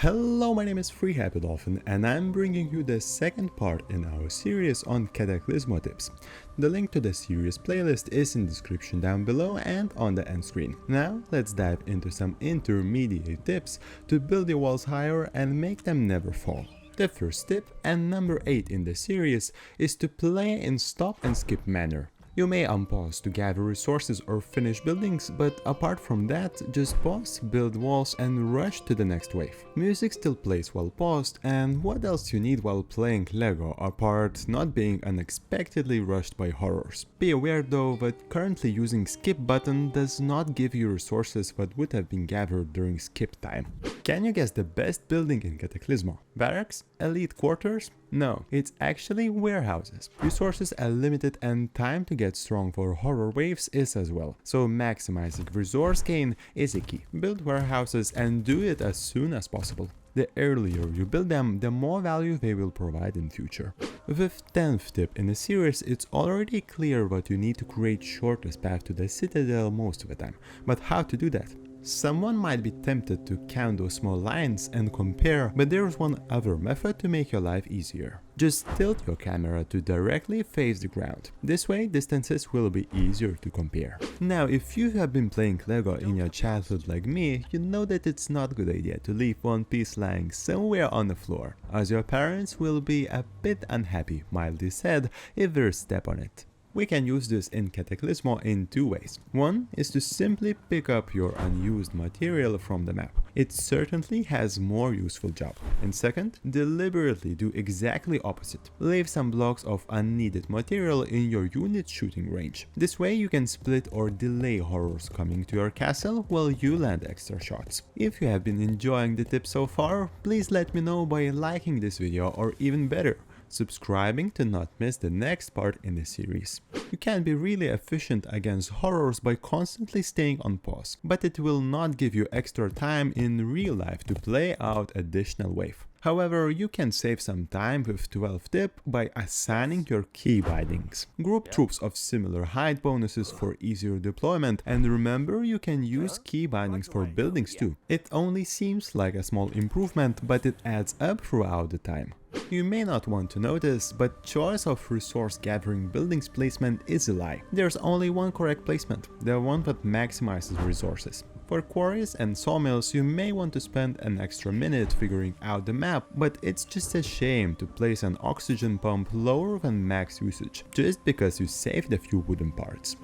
Hello, my name is Free Happy Dolphin and I'm bringing you the second part in our series on Cataclismo tips. The link to the series playlist is in the description down below and on the end screen. Now let's dive into some intermediate tips to build your walls higher and make them never fall. The first tip, and number 8 in the series, is to play in stop and skip manner. You may unpause to gather resources or finish buildings, but apart from that, just pause, build walls and rush to the next wave. Music still plays while paused, and what else you need while playing LEGO apart not being unexpectedly rushed by horrors. Be aware though that currently using skip button does not give you resources that would have been gathered during skip time. Can you guess the best building in Cataclismo? Barracks? Elite quarters? No, it's actually warehouses. Resources are limited and time to get strong for horror waves is as well, so maximizing resource gain is a key. Build warehouses and do it as soon as possible. The earlier you build them, the more value they will provide in future. The 10th tip in the series, it's already clear that you need to create shortest path to the citadel most of the time, but how to do that? Someone might be tempted to count those small lines and compare, but there's one other method to make your life easier. Just tilt your camera to directly face the ground. This way, distances will be easier to compare. Now, if you have been playing LEGO in your childhood like me, you know that it's not a good idea to leave one piece lying somewhere on the floor, as your parents will be a bit unhappy, mildly said, if they step on it. We can use this in Cataclismo in two ways. One is to simply pick up your unused material from the map. It certainly has more useful job. And second, deliberately do exactly opposite. Leave some blocks of unneeded material in your unit's shooting range. This way you can split or delay horrors coming to your castle while you land extra shots. If you have been enjoying the tips so far, please let me know by liking this video, or even better, subscribing to not miss the next part in the series. You can be really efficient against horrors by constantly staying on pause, but it will not give you extra time in real life to play out additional wave. However, you can save some time with 12th tip by assigning your key bindings. Group troops of similar height bonuses for easier deployment, and remember you can use key bindings for buildings too. It only seems like a small improvement, but it adds up throughout the time. You may not want to notice, but choice of resource gathering buildings placement is a lie. There's only one correct placement, the one that maximizes resources. For quarries and sawmills, you may want to spend an extra minute figuring out the map, but it's just a shame to place an oxygen pump lower than max usage, just because you saved a few wooden parts.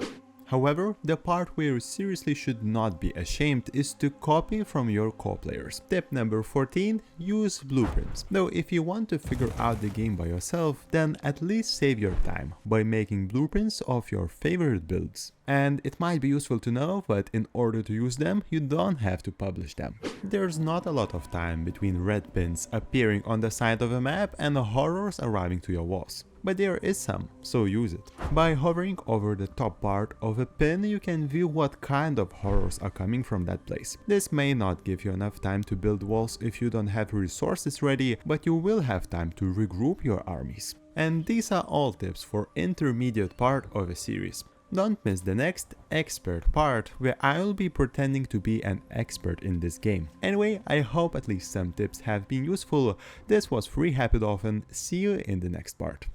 However, the part where you seriously should not be ashamed is to copy from your co-players. Tip number 14, use blueprints. Though if you want to figure out the game by yourself, then at least save your time by making blueprints of your favorite builds. And it might be useful to know that in order to use them, you don't have to publish them. There's not a lot of time between red pins appearing on the side of a map and the horrors arriving to your walls. But there is some, so use it. By hovering over the top part of a pin, you can view what kind of horrors are coming from that place. This may not give you enough time to build walls if you don't have resources ready, but you will have time to regroup your armies. And these are all tips for intermediate part of a series. Don't miss the next expert part, where I will be pretending to be an expert in this game. Anyway, I hope at least some tips have been useful. This was Free Happy Dolphin, see you in the next part.